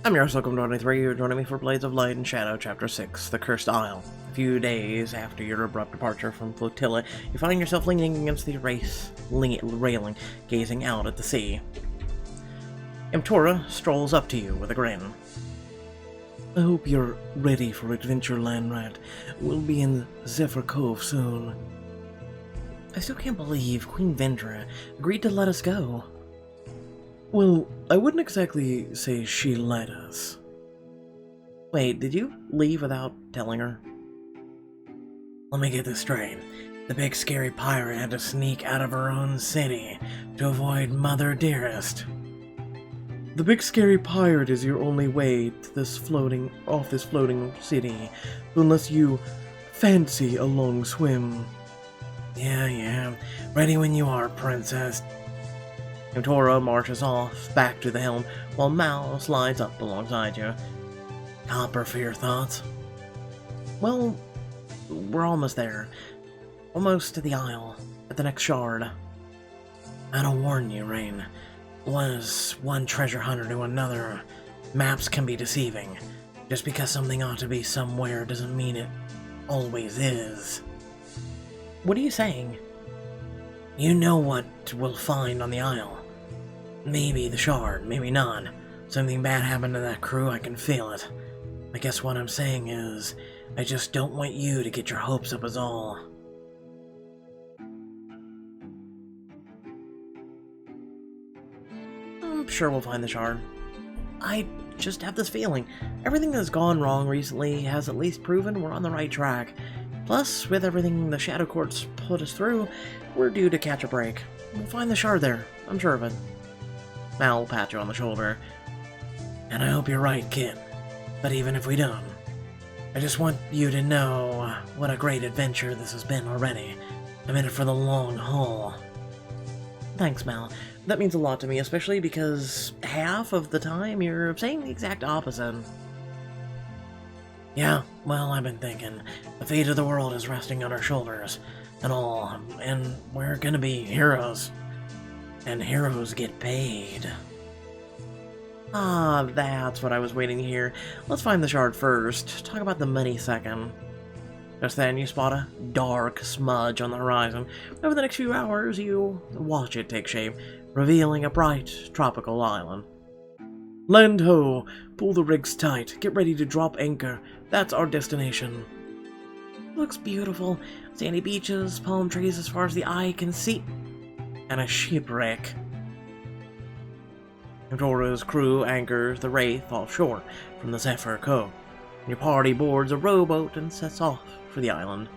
I'm your host, Confronting. You're joining me for Blades of Light and Shadow, Chapter 6, The Cursed Isle. A few days after your abrupt departure from Flotilla, you find yourself leaning against the railing, gazing out at the sea. Imtura strolls up to you with a grin. I hope you're ready for Adventureland, Rat. We'll be in Zephyr Cove soon. I still can't believe Queen Vendra agreed to let us go. Well, I wouldn't exactly say she let us. Wait, did you leave without telling her? Let me get this straight. The big scary pirate had to sneak out of her own city to avoid Mother Dearest. The big scary pirate is your only way to this floating city, unless you fancy a long swim. Yeah, ready when you are, princess. Imtura marches off, back to the helm, while Mal slides up alongside you. Copper for your thoughts? Well, we're almost there. Almost to the isle, at the next shard. I don't warn you, Rain. Was one treasure hunter to another, maps can be deceiving. Just because something ought to be somewhere doesn't mean it always is. What are you saying? You know what we'll find on the isle. Maybe the shard, maybe not. Something bad happened to that crew, I can feel it. I guess what I'm saying is, I just don't want you to get your hopes up is all. I'm sure we'll find the shard. I just have this feeling. Everything that's gone wrong recently has at least proven we're on the right track. Plus, with everything the Shadow Court's put us through, we're due to catch a break. We'll find the shard there, I'm sure of it. Mal will pat you on the shoulder. And I hope you're right, kid. But even if we don't, I just want you to know what a great adventure this has been already. I'm in it for the long haul. Thanks, Mal. That means a lot to me, especially because half of the time you're saying the exact opposite. Yeah, well, I've been thinking. The fate of the world is resting on our shoulders, and all, and we're gonna be heroes. And heroes get paid. Ah, that's what I was waiting to hear. Let's find the shard first. Talk about the money second. Just then, you spot a dark smudge on the horizon. Over the next few hours, you watch it take shape, revealing a bright, tropical island. Land ho! Pull the rigs tight. Get ready to drop anchor. That's our destination. Looks beautiful. Sandy beaches, palm trees as far as the eye can see. And a shipwreck. Imtura's crew anchors the Wraith offshore from the Zephyr Cove. Your party boards a rowboat and sets off for the island.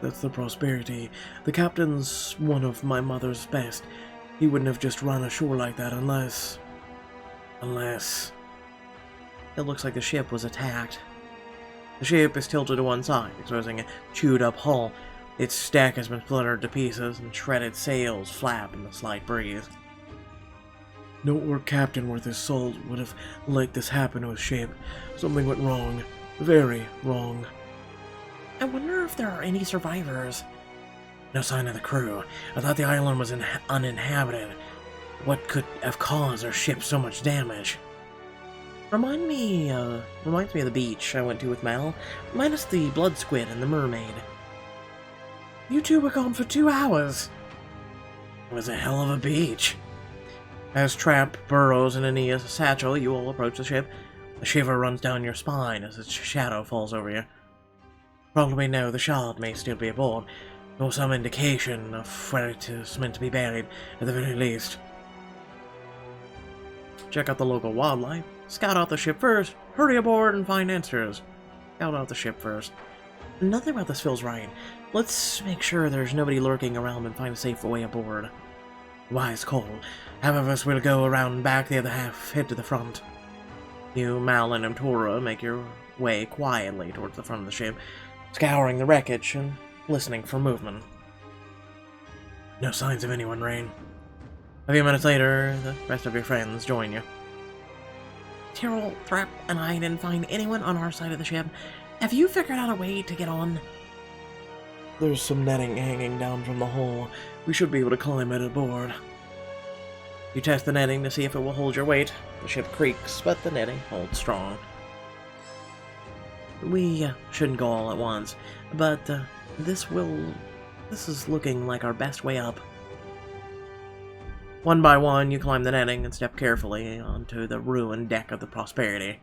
That's the Prosperity. The captain's one of my mother's best. He wouldn't have just run ashore like that unless... It looks like the ship was attacked. The ship is tilted to one side, exposing a chewed-up hull. Its deck has been splintered to pieces, and shredded sails flap in the slight breeze. No orc captain worth his salt would have let this happen to his ship. Something went wrong. Very wrong. I wonder if there are any survivors. No sign of the crew. I thought the island was uninhabited. What could have caused our ship so much damage? Reminds me of the beach I went to with Mal, minus the blood squid and the mermaid. You two were gone for 2 hours. It was a hell of a beach. As Trap burrows in Aeneas' satchel, you all approach the ship. A shiver runs down your spine as its shadow falls over you. Probably know the shard may still be aboard, or some indication of where it is meant to be buried, at the very least. Check out the local wildlife. Scout out the ship first. Hurry aboard and find answers. Scout out the ship first. Nothing about this feels right. Let's make sure there's nobody lurking around and find a safe way aboard. Wise call. Half of us will go around back, the other half head to the front. You, Mal, and Imtura make your way quietly towards the front of the ship, scouring the wreckage and listening for movement. No signs of anyone, Rain. A few minutes later, the rest of your friends join you. Tyrrell, Thrap, and I didn't find anyone on our side of the ship. Have you figured out a way to get on? There's some netting hanging down from the hull. We should be able to climb it aboard. You test the netting to see if it will hold your weight. The ship creaks, but the netting holds strong. We shouldn't go all at once, but this is looking like our best way up. One by one, you climb the netting and step carefully onto the ruined deck of the Prosperity.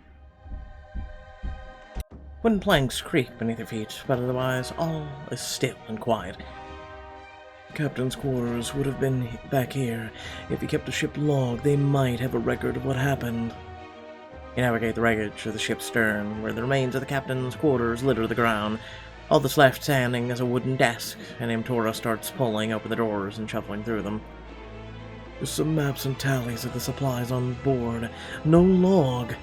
Wooden planks creak beneath your feet, but otherwise all is still and quiet. The captain's quarters would have been back here. If he kept a ship log, they might have a record of what happened. You navigate the wreckage of the ship's stern, where the remains of the captain's quarters litter the ground. All that's left standing is a wooden desk, and Amtora starts pulling open the doors and shuffling through them. There's some maps and tallies of the supplies on board. No log.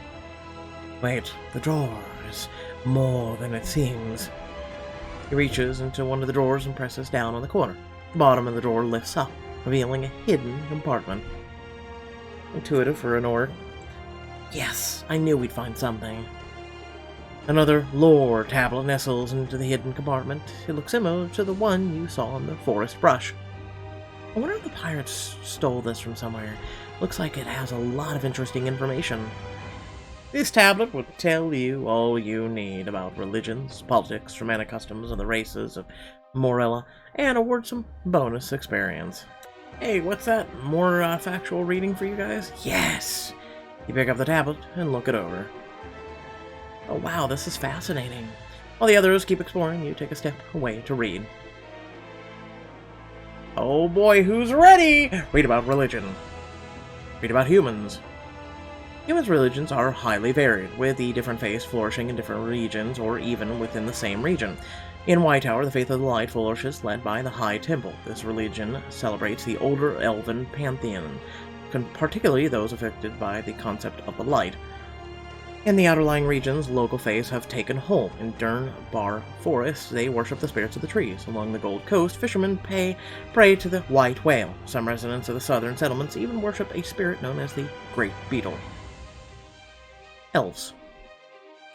Wait, the drawer is more than it seems. He reaches into one of the drawers and presses down on the corner. The bottom of the drawer lifts up, revealing a hidden compartment. Intuitive for an orc. Yes, I knew we'd find something. Another lore tablet nestles into the hidden compartment. It looks similar to the one you saw in the forest brush. I wonder if the pirates stole this from somewhere. Looks like it has a lot of interesting information. This tablet will tell you all you need about religions, politics, romantic customs of the races of Morella, and award some bonus experience. Hey, what's that? More factual reading for you guys? Yes! You pick up the tablet and look it over. Oh wow, this is fascinating. While the others keep exploring, you take a step away to read. Oh boy, who's ready? Read about religion. Read about humans. Humans' religions are highly varied, with the different faiths flourishing in different regions or even within the same region. In Whitetower, the Faith of the Light flourishes, led by the High Temple. This religion celebrates the older elven pantheon, particularly those affected by the concept of the light. In the outlying regions, local faiths have taken hold. In Durnbar Forest, they worship the spirits of the trees. Along the Gold Coast, fishermen pray to the white whale. Some residents of the southern settlements even worship a spirit known as the Great Beetle. Elves.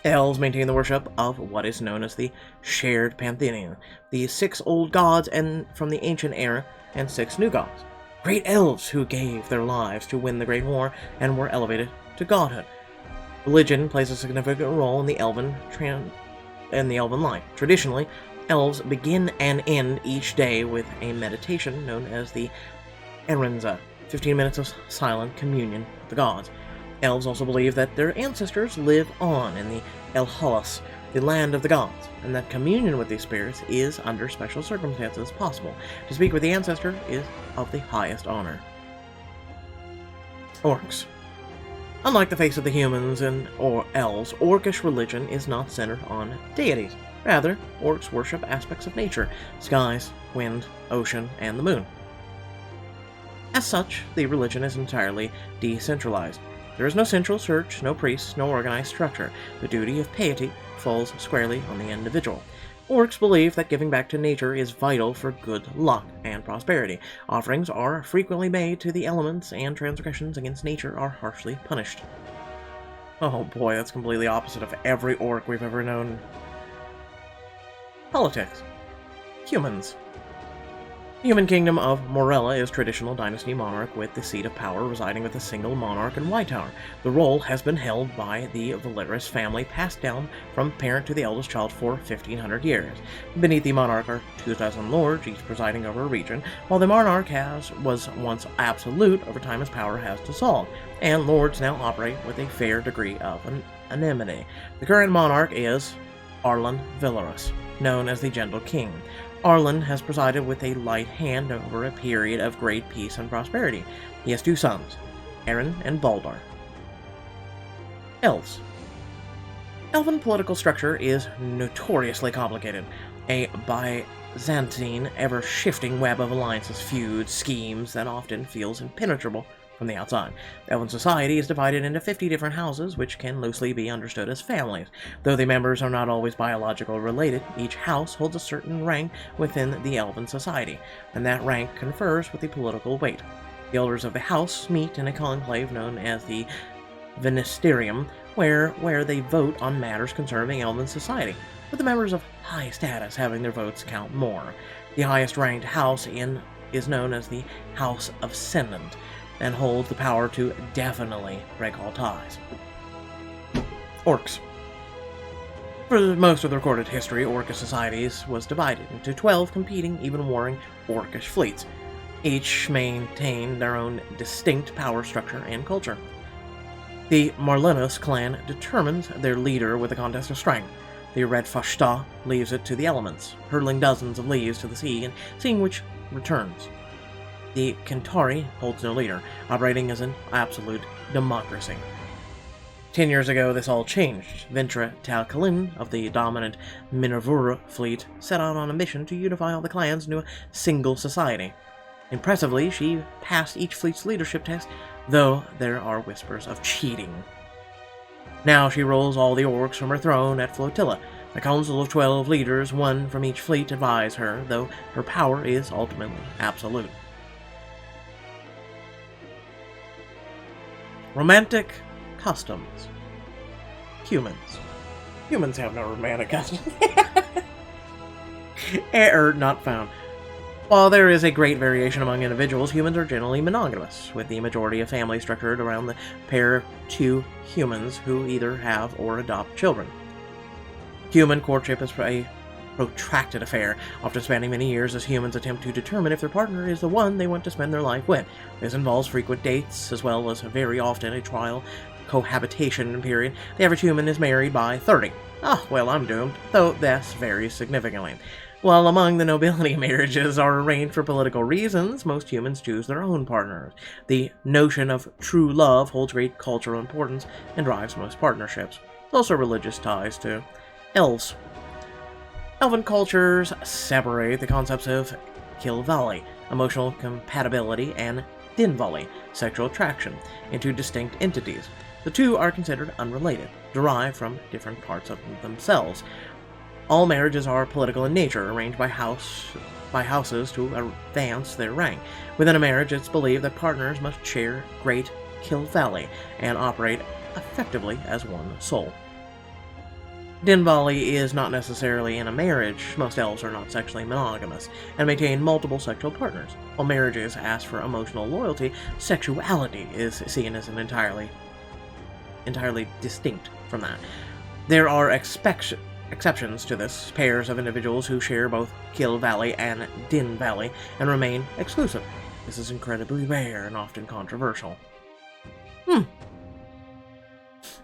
Elves maintain the worship of what is known as the Shared Pantheon, the 6 old gods and from the ancient era, and 6 new gods. Great elves who gave their lives to win the Great War and were elevated to godhood. Religion plays a significant role in the elven life. Traditionally, elves begin and end each day with a meditation known as the Erenza, 15 minutes of silent communion with the gods. Elves also believe that their ancestors live on in the Elhalas, the land of the gods, and that communion with these spirits is, under special circumstances, possible. To speak with the ancestor is of the highest honor. Orcs. Unlike the face of the humans or elves, orcish religion is not centered on deities. Rather, orcs worship aspects of nature: skies, wind, ocean, and the moon. As such, the religion is entirely decentralized. There is no central church, no priests, no organized structure. The duty of piety falls squarely on the individual. Orcs believe that giving back to nature is vital for good luck and prosperity. Offerings are frequently made to the elements, and transgressions against nature are harshly punished. Oh boy, that's completely opposite of every orc we've ever known. Politics. Humans. The human kingdom of Morella is traditional dynasty monarch with the seat of power residing with a single monarch in Whitetower. The role has been held by the Valeris family, passed down from parent to the eldest child for 1,500 years. Beneath the monarch are 2,000 lords, each presiding over a region. While the monarch was once absolute, over time his power has dissolved, and lords now operate with a fair degree of anonymity. The current monarch is Arlan Valeris, known as the Gentle King. Arlan has presided with a light hand over a period of great peace and prosperity. He has 2 sons, Eren and Baldar. Elves. Elven political structure is notoriously complicated. A Byzantine, ever-shifting web of alliances, feuds, schemes that often feels impenetrable from the outside. Elven society is divided into 50 different houses, which can loosely be understood as families. Though the members are not always biologically related, each house holds a certain rank within the Elven society, and that rank confers with a political weight. The elders of the house meet in a conclave known as the Venesterium, where they vote on matters concerning Elven society, with the members of high status having their votes count more. The highest ranked house is known as the House of Ascendant. and holds the power to definitely break all ties. Orcs. For most of the recorded history, Orcish societies was divided into 12 competing, even warring Orcish fleets. Each maintained their own distinct power structure and culture. The Marlenos clan determines their leader with a contest of strength. The Red Fashta leaves it to the elements, hurling dozens of leaves to the sea and seeing which returns. The Kentari holds no leader, operating as an absolute democracy. 10 years ago, this all changed. Ventra Talkalin of the dominant Minervura fleet set out on a mission to unify all the clans into a single society. Impressively, she passed each fleet's leadership test, though there are whispers of cheating. Now she rules all the orcs from her throne at Flotilla. A council of 12 leaders, one from each fleet, advise her, though her power is ultimately absolute. Romantic customs. Humans. Humans have no romantic customs. Error not found. While there is a great variation among individuals, humans are generally monogamous, with the majority of families structured around the pair of two humans who either have or adopt children. Human courtship is a protracted affair, often spanning many years as humans attempt to determine if their partner is the one they want to spend their life with. This involves frequent dates, as well as very often a trial cohabitation period. The average human is married by 30. Ah, well, I'm doomed, though this varies significantly. While among the nobility, marriages are arranged for political reasons, most humans choose their own partners. The notion of true love holds great cultural importance and drives most partnerships. Also religious ties to elves. Elven cultures separate the concepts of Kilvali, emotional compatibility, and Dinvali, sexual attraction, into distinct entities. The two are considered unrelated, derived from different parts of themselves. All marriages are political in nature, arranged by houses to advance their rank. Within a marriage, it's believed that partners must share great Kilvali and operate effectively as one soul. Dinvali is not necessarily in a marriage. Most elves are not sexually monogamous and maintain multiple sexual partners. While marriages ask for emotional loyalty, sexuality is seen as an entirely distinct from that. There are exceptions to this, pairs of individuals who share both Kilvali and Dinvali and remain exclusive. This is incredibly rare and often controversial.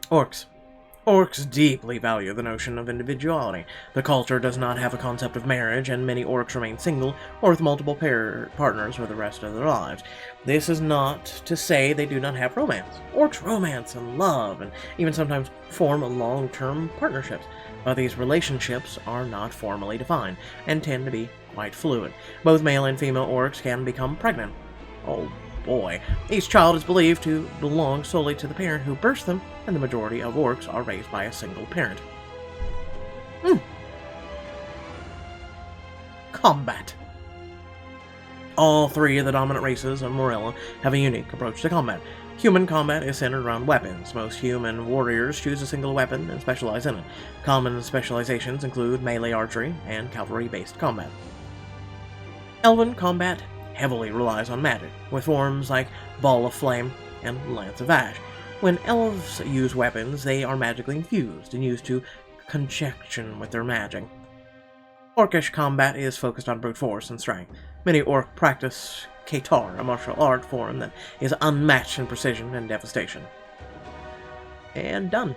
Orcs. Orcs deeply value the notion of individuality. The culture does not have a concept of marriage, and many orcs remain single or with multiple partners for the rest of their lives. This is not to say they do not have romance. Orcs romance and love, and even sometimes form long-term partnerships. But these relationships are not formally defined, and tend to be quite fluid. Both male and female orcs can become pregnant. Oh boy. Each child is believed to belong solely to the parent who births them, and the majority of orcs are raised by a single parent. Combat. All three of the dominant races of Morella have a unique approach to combat. Human combat is centered around weapons. Most human warriors choose a single weapon and specialize in it. Common specializations include melee archery and cavalry-based combat. Elven combat heavily relies on magic, with forms like Ball of Flame and Lance of Ash. When elves use weapons, they are magically infused and used to conjunction with their magic. Orcish combat is focused on brute force and strength. Many orc practice Katar, a martial art form that is unmatched in precision and devastation. And done.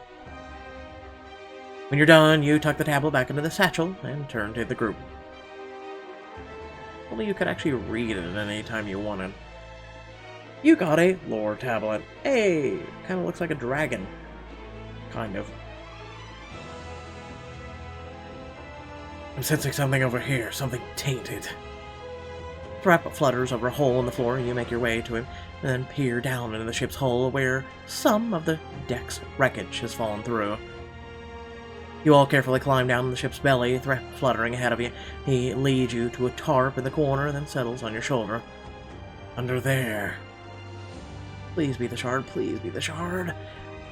When you're done, you tuck the tablet back into the satchel and turn to the group. Only you could actually read it any time you wanted. You got a lore tablet. Hey, kind of looks like a dragon. Kind of. I'm sensing something over here, something tainted. Thrap flutters over a hole in the floor, and you make your way to him, and then peer down into the ship's hull where some of the deck's wreckage has fallen through. You all carefully climb down the ship's belly, Thrap fluttering ahead of you. He leads you to a tarp in the corner, then settles on your shoulder. Under there. Please be the shard, please be the shard.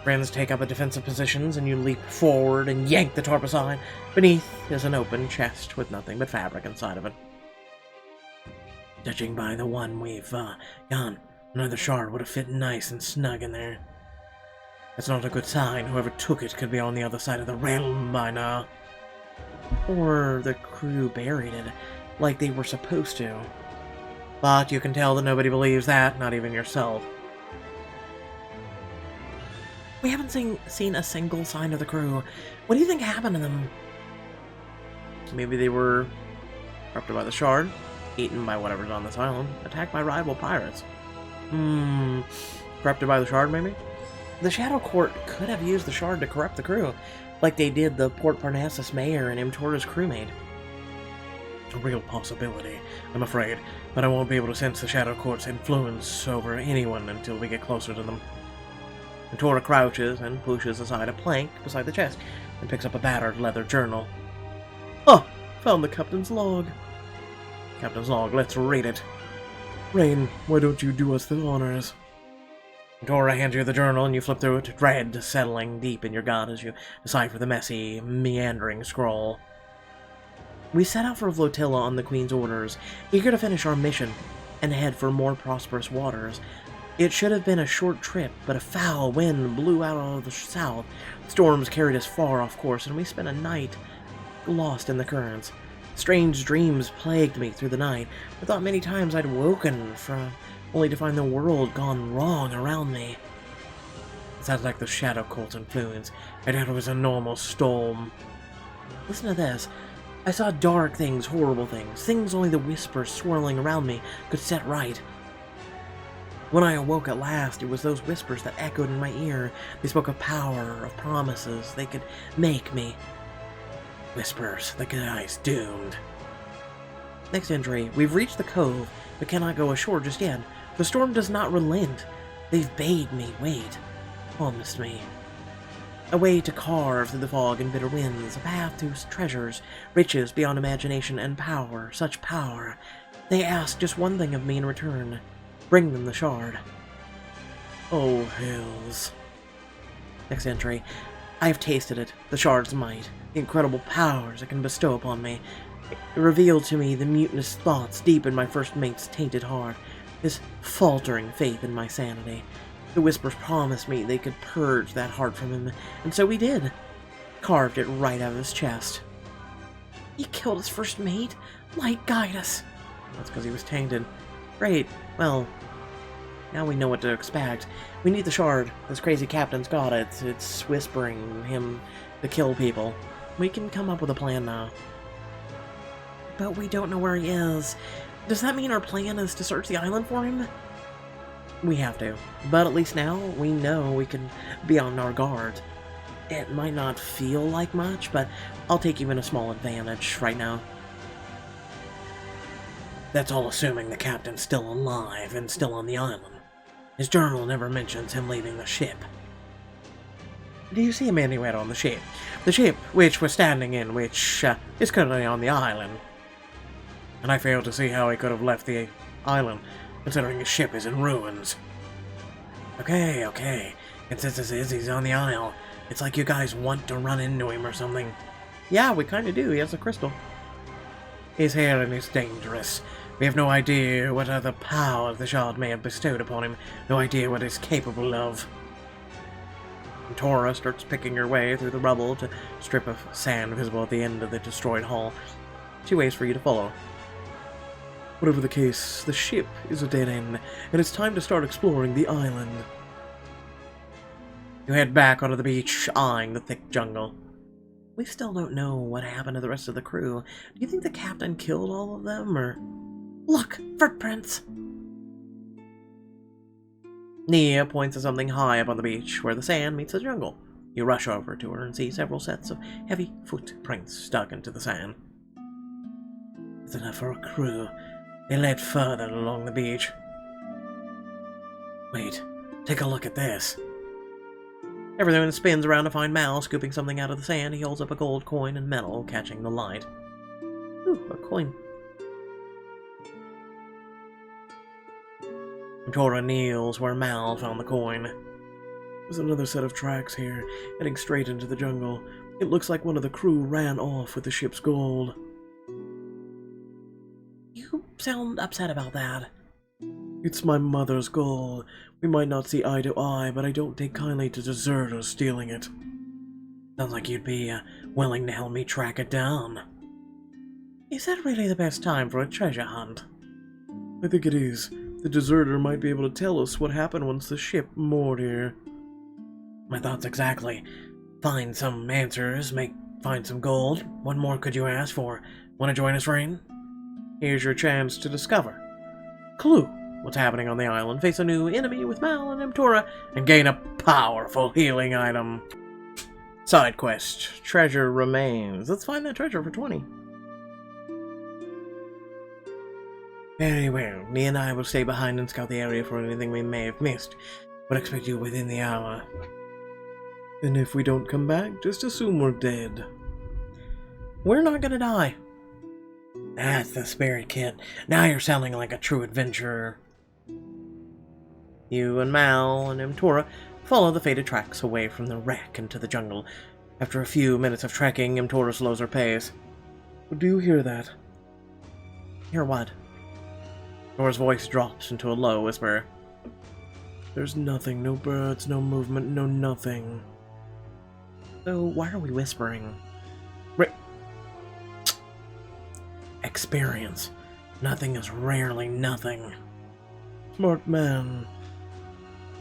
Friends take up a defensive positions, and you leap forward and yank the tarp aside. Beneath is an open chest with nothing but fabric inside of it. Judging by the one we've gone, Another shard would have fit nice and snug in there. That's not a good sign. Whoever took it could be on the other side of the realm by now. Or the crew buried it, like they were supposed to. But you can tell that nobody believes that, not even yourself. We haven't seen a single sign of the crew. What do you think happened to them? Maybe they were corrupted by the shard, eaten by whatever's on this island, attacked by rival pirates. Corrupted by the shard, maybe? The Shadow Court could have used the shard to corrupt the crew, like they did the Port Parnassus mayor and Imtora's crewmate. A real possibility, I'm afraid, but I won't be able to sense the Shadow Court's influence over anyone until we get closer to them. Imtora crouches and pushes aside a plank beside the chest and picks up a battered leather journal. Oh, found the captain's log. Captain's log, let's read it. Rain, why don't you do us the honors? Dora hands you the journal and you flip through it, dread settling deep in your gut as you decipher the messy, meandering scroll. We set out for a flotilla on the Queen's orders, eager to finish our mission and head for more prosperous waters. It should have been a short trip, but a foul wind blew out of the south. Storms carried us far off course, and we spent a night lost in the currents. Strange dreams plagued me through the night. I thought many times I'd woken from only to find the world gone wrong around me. It sounds like the Shadow Cult's influence. I thought it was a normal storm. Listen to this. I saw dark things, horrible things, things only the whispers swirling around me could set right. When I awoke at last, it was those whispers that echoed in my ear. They spoke of power, of promises they could make me. Whispers, the guy's doomed. Next entry, we've reached the cove, but cannot go ashore just yet. The storm does not relent. They've bade me wait, promised me. A way to carve through the fog and bitter winds, a path to treasures, riches beyond imagination, and power, such power. They ask just one thing of me in return. Bring them the shard. Oh, hells. Next entry. I have tasted it, the shard's might, the incredible powers it can bestow upon me. It revealed to me the mutinous thoughts deep in my first mate's tainted heart, his faltering faith in my sanity. The whispers promised me they could purge that heart from him, and so we did. Carved it right out of his chest. He killed his first mate? Light guide us. That's because he was tainted. Great. Well, now we know what to expect. We need the shard. This crazy captain's got it. It's whispering him to kill people. We can come up with a plan now. But we don't know where he is. Does that mean our plan is to search the island for him? We have to. But at least now we know we can be on our guard. It might not feel like much, but I'll take even a small advantage right now. That's all assuming the captain's still alive and still on the island. His journal never mentions him leaving the ship. Do you see him anywhere on the ship? The ship which we're standing in, which is currently on the island. And I fail to see how he could have left the island, considering his ship is in ruins. Okay. And since this is, he's on the isle. It's like you guys want to run into him or something. Yeah, we kinda do. He has a crystal. His hearing is dangerous. We have no idea what other powers the shard may have bestowed upon him. No idea what he's capable of. And Tora starts picking her way through the rubble to a strip of sand visible at the end of the destroyed hull. 2 ways for you to follow. Whatever the case, the ship is a dead end, and it's time to start exploring the island. You head back onto the beach, eyeing the thick jungle. We still don't know what happened to the rest of the crew. Do you think the captain killed all of them, or... Look! Footprints! Nia points to something high up on the beach, where the sand meets the jungle. You rush over to her and see several sets of heavy footprints stuck into the sand. It's enough for a crew. They led further along the beach. Wait, take a look at this. Everyone spins around to find Mal, scooping something out of the sand. He holds up a gold coin and metal, catching the light. Ooh, a coin. Tora kneels where Mal found the coin. There's another set of tracks here, heading straight into the jungle. It looks like one of the crew ran off with the ship's gold. You sound upset about that. It's my mother's gold. We might not see eye to eye, but I don't take kindly to deserters stealing it. Sounds like you'd be willing to help me track it down. Is that really the best time for a treasure hunt? I think it is. The deserter might be able to tell us what happened once the ship moored here. My thoughts exactly. Find some answers, find some gold. What more could you ask for? Want to join us, Rain? Here's your chance to discover. Clue. What's happening on the island? Face a new enemy with Mal and Emtura and gain a powerful healing item. Side quest. Treasure remains. Let's find that treasure for 20. Very well. Me and I will stay behind and scout the area for anything we may have missed. But expect you within the hour. And if we don't come back, just assume we're dead. We're not gonna die. That's the spirit, kid. Now you're sounding like a true adventurer. You and Mal and Emtura follow the faded tracks away from the wreck into the jungle. After a few minutes of trekking, Emtura slows her pace. Do you hear that? Hear what? Emtura's voice drops into a low whisper. There's nothing, no birds, no movement, no nothing. So why are we whispering? Experience. Nothing is rarely nothing. Smart man.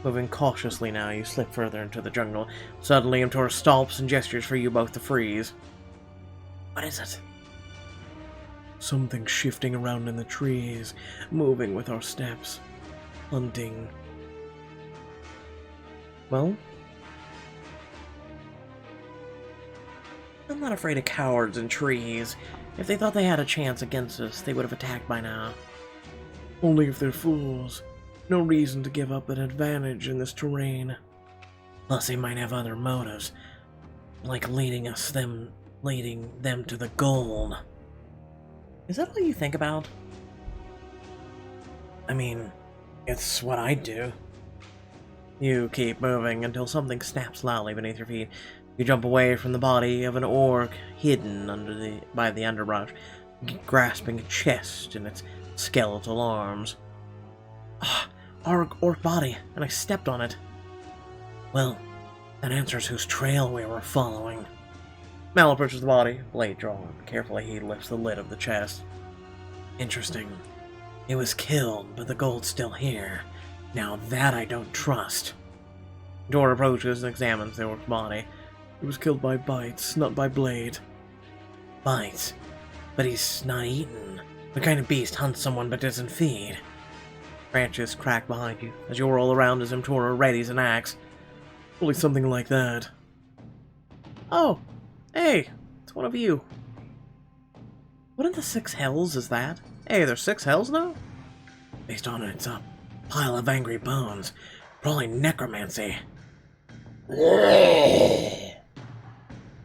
Moving cautiously now, you slip further into the jungle. Suddenly, Emtura stops and gestures for you both to freeze. What is it? Something shifting around in the trees, moving with our steps. Hunting. Well? I'm not afraid of cowards and trees. If they thought they had a chance against us, they would have attacked by now. Only if they're fools. No reason to give up an advantage in this terrain. Plus, they might have other motives, like leading them to the gold. Is that all you think about? I mean, it's what I do. You keep moving until something snaps loudly beneath your feet. You jump away from the body of an orc hidden by the underbrush, grasping a chest in its skeletal arms. Ah, our orc body, and I stepped on it. Well, that answers whose trail we were following. Mal approaches the body, blade drawn. Carefully he lifts the lid of the chest. Interesting. It was killed, but the gold's still here. Now that I don't trust. Dora approaches and examines the orc's body. It was killed by bites, not by blade. Bites? But he's not eaten. What kind of beast hunts someone but doesn't feed? Branches crack behind you as you roll around as Emtura readies an axe. Only something like that. Oh, hey, it's one of you. What in the 6 hells is that? Hey, there's 6 hells now? Based on it, it's a pile of angry bones. Probably necromancy.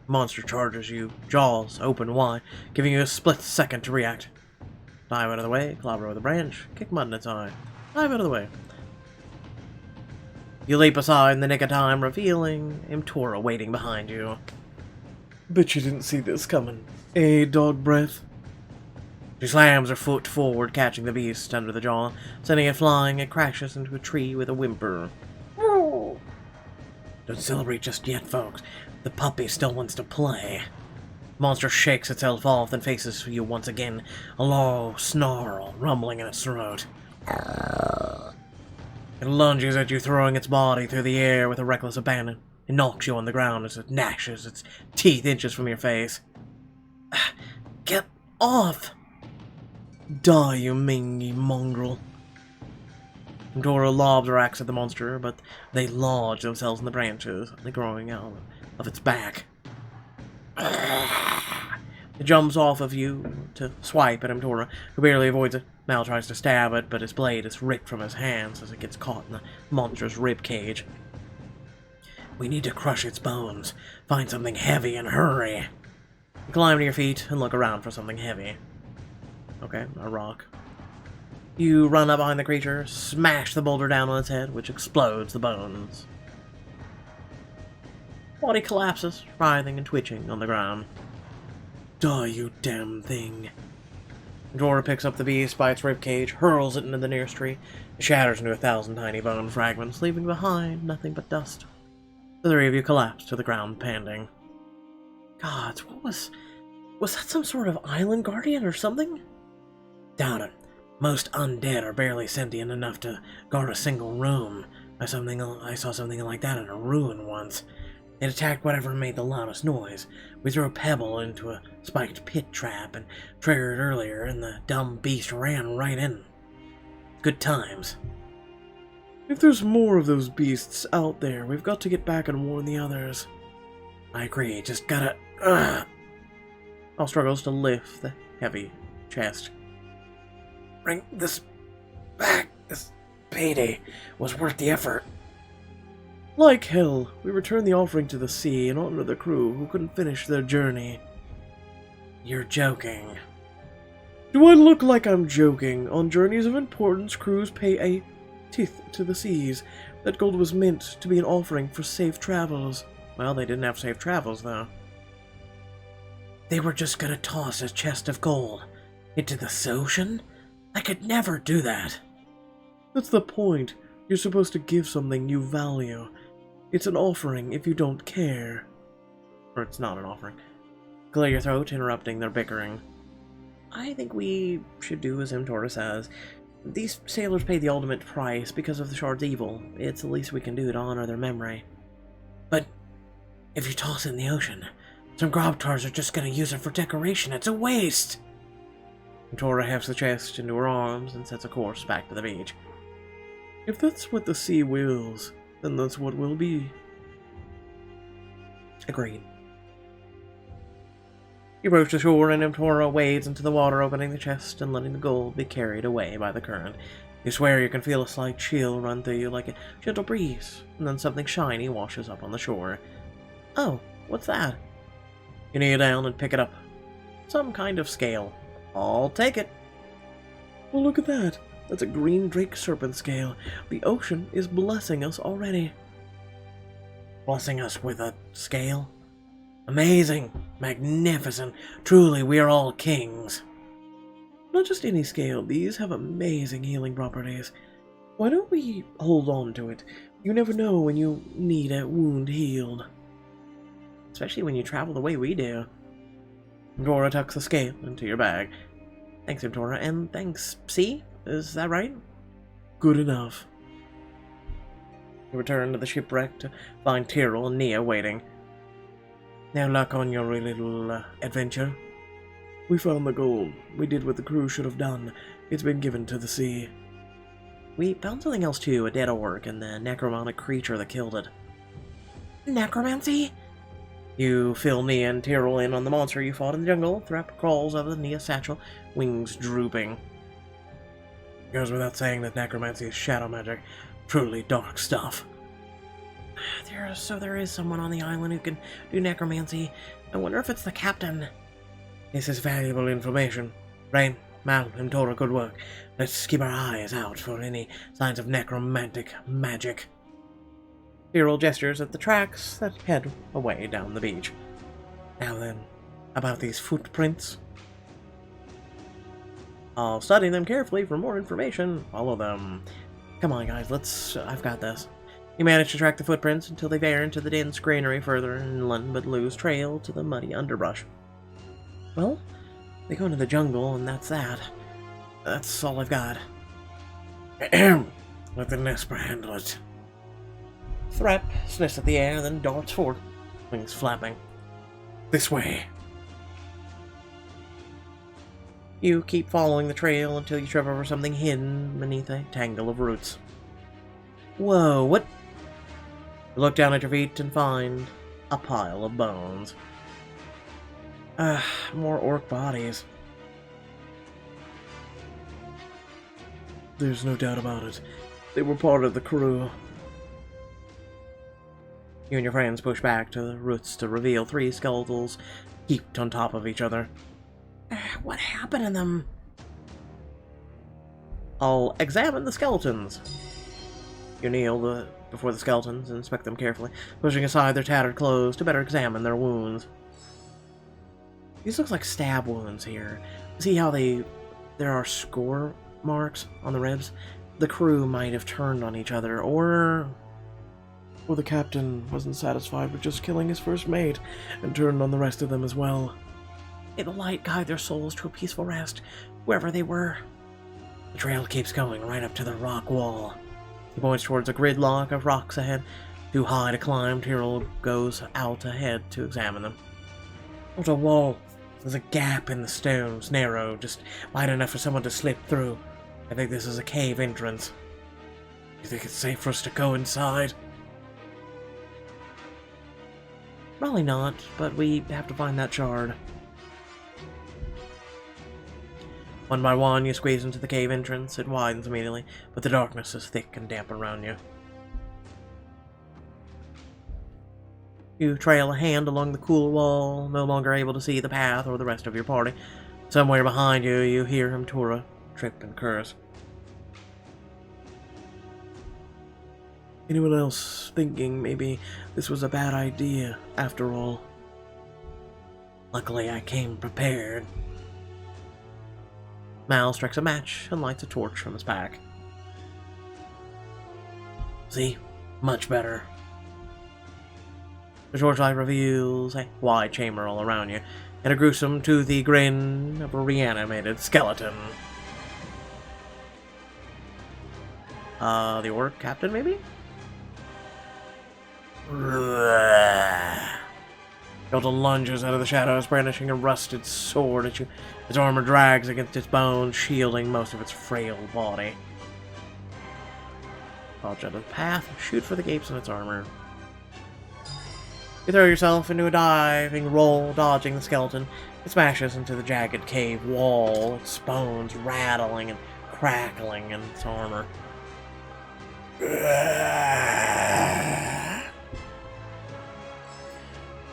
Monster charges you, jaws open wide, giving you a split second to react. Dive out of the way, clobber with a branch, kick mud in its eye. Dive out of the way. You leap aside in the nick of time, revealing Emtura waiting behind you. Bet you didn't see this coming. Dog breath. She slams her foot forward, catching the beast under the jaw. Sending it flying, it crashes into a tree with a whimper. Don't celebrate just yet, folks. The puppy still wants to play. Monster shakes itself off, then faces you once again, a low snarl rumbling in its throat. It lunges at you, throwing its body through the air with a reckless abandon. It knocks you on the ground as it gnashes its teeth inches from your face. Get off! Die, you mangy mongrel. Dora lobs her axe at the monster, but they lodge themselves in the branches, growing out of its back. It jumps off of you to swipe at Emtura, who barely avoids it. Mal tries to stab it, but his blade is ripped from his hands as it gets caught in the monster's rib cage. We need to crush its bones. Find something heavy and hurry. You climb to your feet and look around for something heavy. Okay, a rock. You run up behind the creature, smash the boulder down on its head, which explodes the bones. Body collapses, writhing and twitching on the ground. Die, you damn thing. Dora picks up the beast by its ribcage, hurls it into the nearest tree. It shatters into 1,000 tiny bone fragments, leaving behind nothing but dust. The three of you collapse to the ground, panting. Gods, what was that some sort of island guardian or something? Doubt it. Most undead are barely sentient enough to guard a single room. I saw something like that in a ruin once. It attacked whatever made the loudest noise. We threw a pebble into a spiked pit trap and triggered earlier, and the dumb beast ran right in. Good times. If there's more of those beasts out there, we've got to get back and warn the others. I agree, just gotta... Al struggles to lift the heavy chest. Bring this back. This payday was worth the effort. Like hell, we returned the offering to the sea in honor of the crew who couldn't finish their journey. You're joking. Do I look like I'm joking? On journeys of importance, crews pay a tithe to the seas. That gold was meant to be an offering for safe travels. Well, they didn't have safe travels, though. They were just gonna toss a chest of gold into the ocean? I could never do that. That's the point. You're supposed to give something you value. It's an offering if you don't care. Or it's not an offering. Clear your throat, interrupting their bickering. I think we should do as Imtora says. These sailors paid the ultimate price because of the shard's evil. It's the least we can do to honor their memory. But if you toss it in the ocean, some grobtars are just gonna use it for decoration. It's a waste! Tora hefts the chest into her arms and sets a course back to the beach. If that's what the sea wills, then that's what will be. Agreed. You approach the shore and Imtora wades into the water, opening the chest and letting the gold be carried away by the current. You swear you can feel a slight chill run through you like a gentle breeze, and then something shiny washes up on the shore. Oh, what's that? You kneel down and pick it up. Some kind of scale. I'll take it. Well, look at that. That's a green drake serpent scale. The ocean is blessing us already. Blessing us with a scale? Amazing. Magnificent. Truly, we are all kings. Not just any scale. These have amazing healing properties. Why don't we hold on to it? You never know when you need a wound healed. Especially when you travel the way we do. Dora tucks the scale into your bag. Thanks, Dora, and thanks, See? Is that right? Good enough. You return to the shipwreck to find Tyrrell and Nia waiting. No luck on your little adventure? We found the gold. We did what the crew should have done. It's been given to the sea. We found something else too, a dead orc and the necromantic creature that killed it. Necromancy? You fill Nia and Tyrrell in on the monster you fought in the jungle. Thrap crawls out of the Nia satchel, wings drooping. Goes without saying that necromancy is shadow magic. Truly dark stuff. So there is someone on the island who can do necromancy. I wonder if it's the captain. This is valuable information. Rain, Mal, and Tora, good work. Let's keep our eyes out for any signs of necromantic magic. Tyrrell gestures at the tracks that head away down the beach. Now then, about these footprints. I'll study them carefully for more information. Follow them. Come on, guys, I've got this. You manage to track the footprints until they veer into the dense granary further inland, but lose trail to the muddy underbrush. Well, they go into the jungle, and that's that. That's all I've got. Let the Nesper handle it. Thrap sniffs at the air, then darts forward, wings flapping. This way. You keep following the trail until you trip over something hidden beneath a tangle of roots. Whoa, what? You look down at your feet and find a pile of bones. More orc bodies. There's no doubt about it. They were part of the crew. You and your friends push back to the roots to reveal 3 skeletals heaped on top of each other. What happened to them? I'll examine the skeletons. You kneel before the skeletons and inspect them carefully, pushing aside their tattered clothes to better examine their wounds. These look like stab wounds here. See how they there are score marks on the ribs. The crew might have turned on each other, or the captain wasn't satisfied with just killing his first mate and turned on the rest of them as well. May the light guide their souls to a peaceful rest, wherever they were. The trail keeps going right up to the rock wall. He points towards a gridlock of rocks ahead. Too high to climb, Tyrrell goes out ahead to examine them. Not a wall. There's a gap in the stones, narrow, just wide enough for someone to slip through. I think this is a cave entrance. You think it's safe for us to go inside? Probably not, but we have to find that shard. One by one, you squeeze into the cave entrance. It widens immediately, but the darkness is thick and damp around you. You trail a hand along the cool wall, no longer able to see the path or the rest of your party. Somewhere behind you, you hear him Tora trip and curse. Anyone else thinking maybe this was a bad idea after all? Luckily, I came prepared. Mal strikes a match and lights a torch from his pack. See? Much better. The torchlight reveals a wide chamber all around you, and a gruesome, toothy grin of a reanimated skeleton. The orc captain, maybe? Delta lunges out of the shadows, brandishing a rusted sword at you. Its armor drags against its bones, shielding most of its frail body. Dodge out of the path, shoot for the gapes in its armor. You throw yourself into a diving roll, dodging the skeleton. It smashes into the jagged cave wall, its bones rattling and crackling in its armor.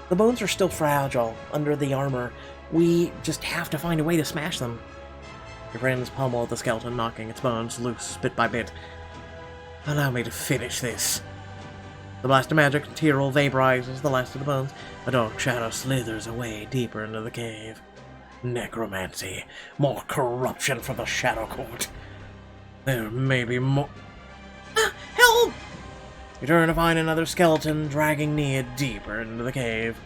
The bones are still fragile under the armor. We just have to find a way to smash them. Your friends pummel the skeleton, knocking its bones loose bit by bit. Allow me to finish this. The blast of magic, Tyrrell vaporizes the last of the bones. A dark shadow slithers away deeper into the cave. Necromancy. More corruption from the Shadow Court. There may be more... Help! You turn to find another skeleton dragging Nia deeper into the cave.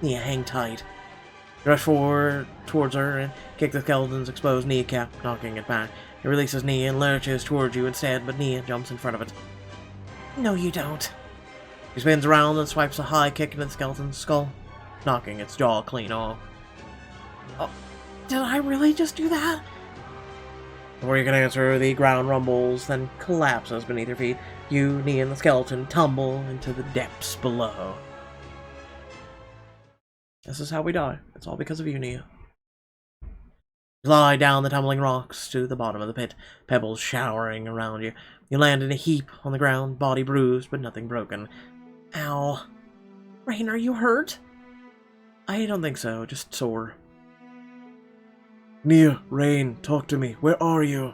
Nia, hang tight. You rush forward towards her and kick the skeleton's exposed kneecap, knocking it back. It releases Nia and lurches towards you instead, but Nia jumps in front of it. No, you don't. He spins around and swipes a high kick into the skeleton's skull, knocking its jaw clean off. Oh, did I really just do that? Before you can answer, the ground rumbles, then collapses beneath your feet. You, Nia, and the skeleton tumble into the depths below. This is how we die. It's all because of you, Nia. You lie down the tumbling rocks to the bottom of the pit, pebbles showering around you. You land in a heap on the ground, body bruised, but nothing broken. Ow. Rain, are you hurt? I don't think so, just sore. Nia, Rain, talk to me. Where are you?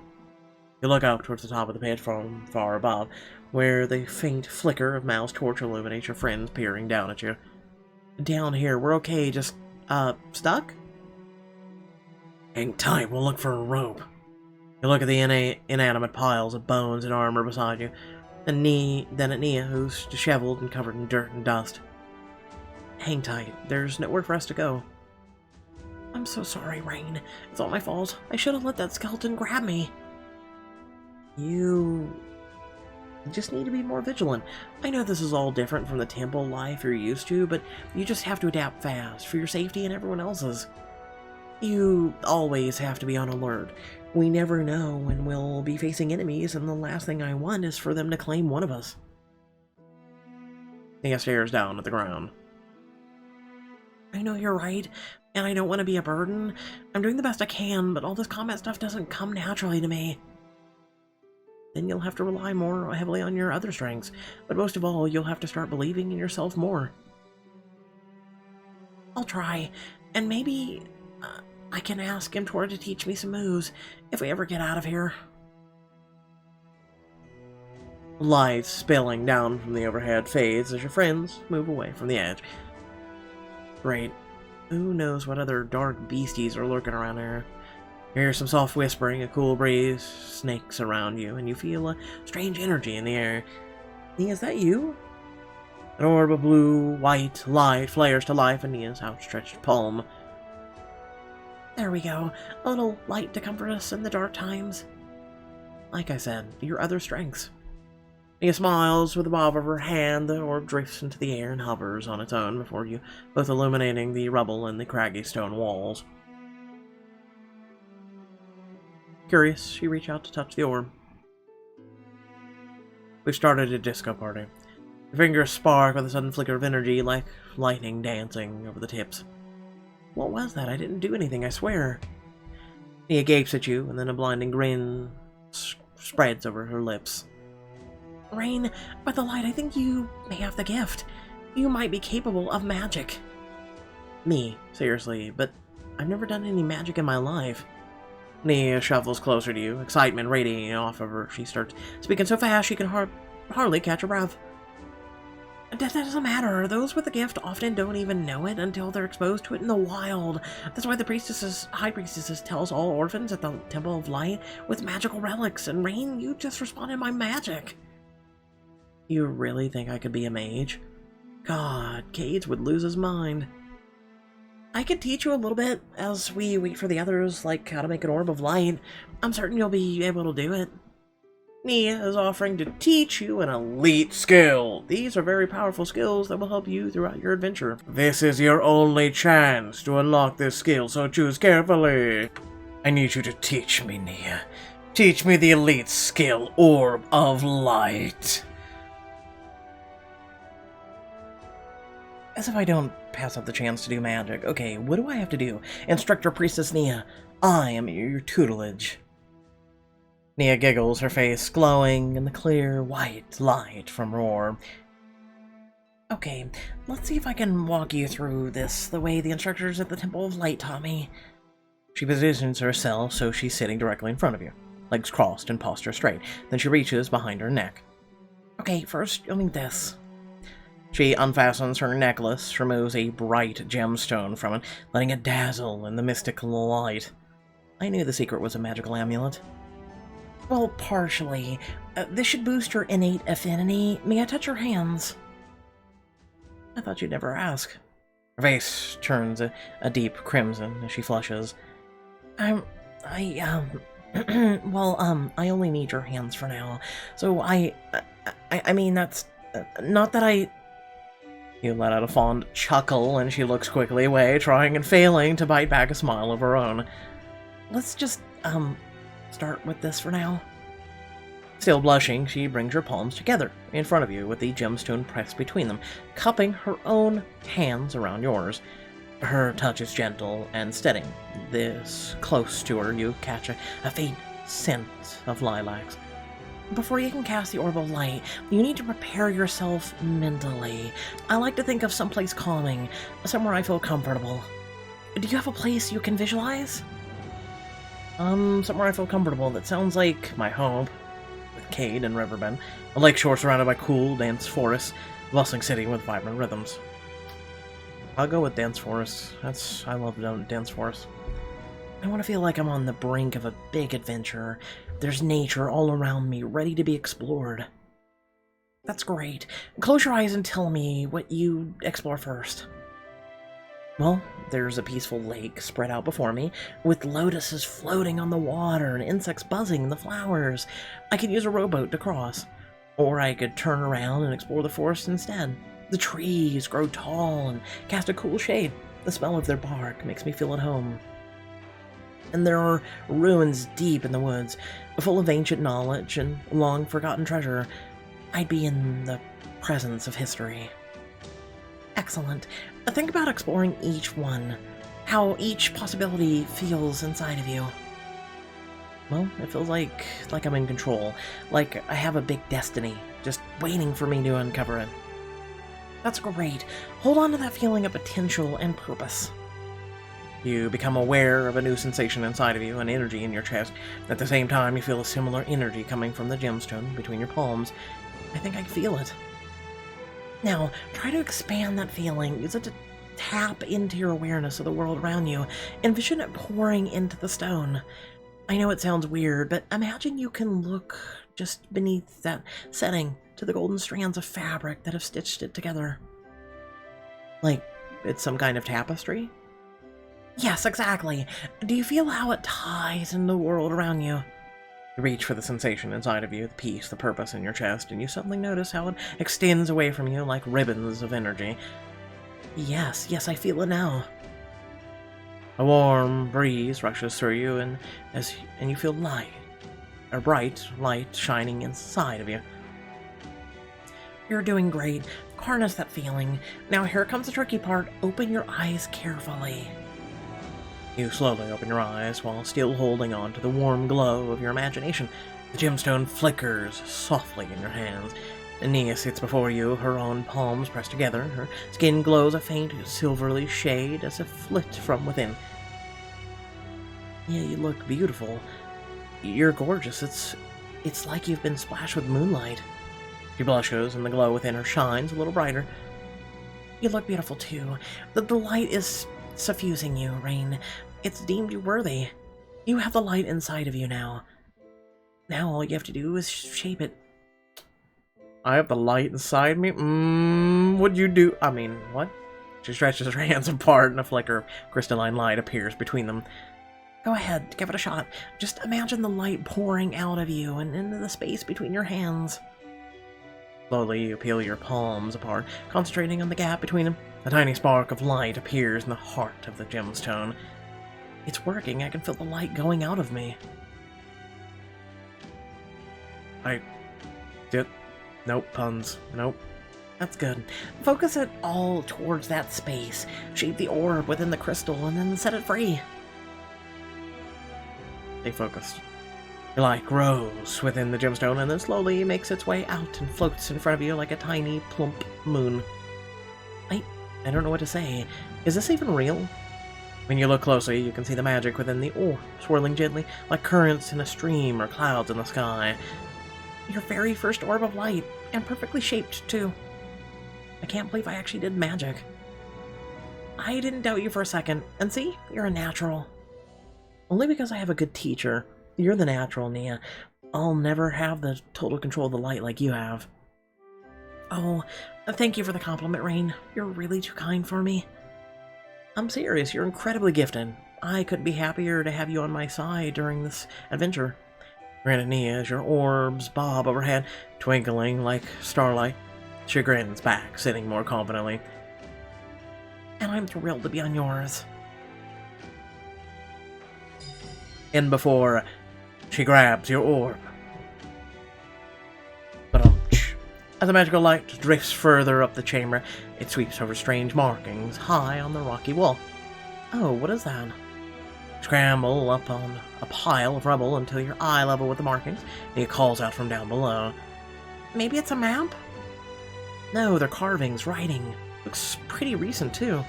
You look up towards the top of the pit from far above, where the faint flicker of Mal's torch illuminates your friends peering down at you. Down here, we're okay, just, stuck? Hang tight, we'll look for a rope. You look at the inanimate piles of bones and armor beside you, then at Nia, who's disheveled and covered in dirt and dust. Hang tight, there's nowhere for us to go. I'm so sorry, Rain. It's all my fault. I should have let that skeleton grab me. You just need to be more vigilant. I know this is all different from the temple life you're used to, but you just have to adapt fast, for your safety and everyone else's. You always have to be on alert. We never know when we'll be facing enemies, and the last thing I want is for them to claim one of us. Nia stares down at the ground. I know you're right, and I don't want to be a burden. I'm doing the best I can, but all this combat stuff doesn't come naturally to me. Then you'll have to rely more heavily on your other strengths, but most of all, you'll have to start believing in yourself more. I'll try, and maybe I can ask him to teach me some moves if we ever get out of here. Light spilling down from the overhead fades as your friends move away from the edge. Great. Who knows what other dark beasties are lurking around here. You hear some soft whispering, a cool breeze snakes around you, and you feel a strange energy in the air. Nia, is that you? An orb of blue-white light flares to life in Nia's outstretched palm. There we go. A little light to comfort us in the dark times. Like I said, your other strengths. Nia smiles with the bob of her hand. The orb drifts into the air and hovers on its own before you, both illuminating the rubble and the craggy stone walls. Curious, you reach out to touch the orb. We've started a disco party. Your fingers spark with a sudden flicker of energy, like lightning dancing over the tips. What was that? I didn't do anything, I swear. Nia gapes at you, and then a blinding grin spreads over her lips. Rain, by the light, I think you may have the gift. You might be capable of magic. Me, seriously, but I've never done any magic in my life. Nia shuffles closer to you, excitement radiating off of her. She starts speaking so fast she can hardly catch her breath. That doesn't matter. Those with the gift often don't even know it until they're exposed to it in the wild. That's why the high priestesses tells all orphans at the Temple of Light with magical relics. And Rain, you just responded by magic. You really think I could be a mage? God, Cades would lose his mind. I could teach you a little bit as we wait for the others, like how to make an orb of light. I'm certain you'll be able to do it. Nia is offering to teach you an elite skill. These are very powerful skills that will help you throughout your adventure. This is your only chance to unlock this skill, so choose carefully. I need you to teach me, Nia. Teach me the elite skill, Orb of Light. As if I don't pass up the chance to do magic. Okay, what do I have to do? Instructor Priestess Nia, I am your tutelage. Nia giggles, her face glowing in the clear, white light from her orb. Okay, let's see if I can walk you through this the way the instructors at the Temple of Light taught me. She positions herself so she's sitting directly in front of you, legs crossed and posture straight. Then she reaches behind her neck. Okay, first you'll need this. She unfastens her necklace, removes a bright gemstone from it, letting it dazzle in the mystical light. I knew the secret was a magical amulet. Well, partially. This should boost your innate affinity. May I touch your hands? I thought you'd never ask. Her face turns a deep crimson as she flushes. I only need your hands for now. So I mean, that's not that I... You let out a fond chuckle, and she looks quickly away, trying and failing to bite back a smile of her own. Let's just, start with this for now. Still blushing, she brings her palms together in front of you with the gemstone pressed between them, cupping her own hands around yours. Her touch is gentle and steady. This close to her, you catch a faint scent of lilacs. Before you can cast the Orb of Light, you need to prepare yourself mentally. I like to think of someplace calming, somewhere I feel comfortable. Do you have a place you can visualize? Somewhere I feel comfortable that sounds like my home, with Cade and Riverbend, a lakeshore surrounded by cool, dense forests, a bustling city with vibrant rhythms. I'll go with dense forests. I love dense forests. I want to feel like I'm on the brink of a big adventure. There's nature all around me, ready to be explored. That's great. Close your eyes and tell me what you explore first. Well, there's a peaceful lake spread out before me, with lotuses floating on the water and insects buzzing in the flowers. I could use a rowboat to cross. Or I could turn around and explore the forest instead. The trees grow tall and cast a cool shade. The smell of their bark makes me feel at home. And there are ruins deep in the woods, full of ancient knowledge and long-forgotten treasure. I'd be in the presence of history. Excellent. Think about exploring each one, how each possibility feels inside of you. Well, it feels like I'm in control, like I have a big destiny, just waiting for me to uncover it. That's great. Hold on to that feeling of potential and purpose. You become aware of a new sensation inside of you, an energy in your chest. At the same time, you feel a similar energy coming from the gemstone between your palms. I think I feel it. Now, try to expand that feeling. Use it to tap into your awareness of the world around you. Envision it pouring into the stone. I know it sounds weird, but imagine you can look just beneath that setting to the golden strands of fabric that have stitched it together. Like it's some kind of tapestry? Yes, exactly. Do you feel how it ties into the world around you? You reach for the sensation inside of you, the peace, the purpose in your chest, and you suddenly notice how it extends away from you like ribbons of energy. Yes, I feel it now. A warm breeze rushes through you, and you feel light, a bright light shining inside of you. You're doing great. Harness that feeling. Now here comes the tricky part. Open your eyes carefully. You slowly open your eyes while still holding on to the warm glow of your imagination. The gemstone flickers softly in your hands. Nia sits before you, her own palms pressed together. Her skin glows a faint, silvery shade as if lit from within. Yeah, you look beautiful. You're gorgeous. It's like you've been splashed with moonlight. She blushes, and the glow within her shines a little brighter. You look beautiful, too. The light is suffusing you, Rain. It's deemed you worthy. You have the light inside of you now. Now all you have to do is shape it. I have the light inside me? What'd you do? I mean, what? She stretches her hands apart, and a flicker of crystalline light appears between them. Go ahead, give it a shot. Just imagine the light pouring out of you and into the space between your hands. Slowly, you peel your palms apart, concentrating on the gap between them. A tiny spark of light appears in the heart of the gemstone. It's working. I can feel the light going out of me. Nope, puns. Nope. That's good. Focus it all towards that space. Shape the orb within the crystal and then set it free. Stay focused. Your light grows within the gemstone and then slowly makes its way out and floats in front of you like a tiny, plump moon. I don't know what to say. Is this even real? When you look closely, you can see the magic within the orb, swirling gently like currents in a stream or clouds in the sky. Your very first orb of light, and perfectly shaped, too. I can't believe I actually did magic. I didn't doubt you for a second, and see? You're a natural. Only because I have a good teacher. You're the natural, Nia. I'll never have the total control of the light like you have. Oh, thank you for the compliment, Rain. You're really too kind for me. I'm serious, you're incredibly gifted. I couldn't be happier to have you on my side during this adventure. Granted, Nia, as your orbs bob overhead, twinkling like starlight. She grins back, sitting more confidently. And I'm thrilled to be on yours. And before she grabs your orb. As the magical light drifts further up the chamber, it sweeps over strange markings high on the rocky wall. Oh, what is that? Scramble up on a pile of rubble until you're eye level with the markings, and it calls out from down below. Maybe it's a map? No, they're carvings, writing. Looks pretty recent, too.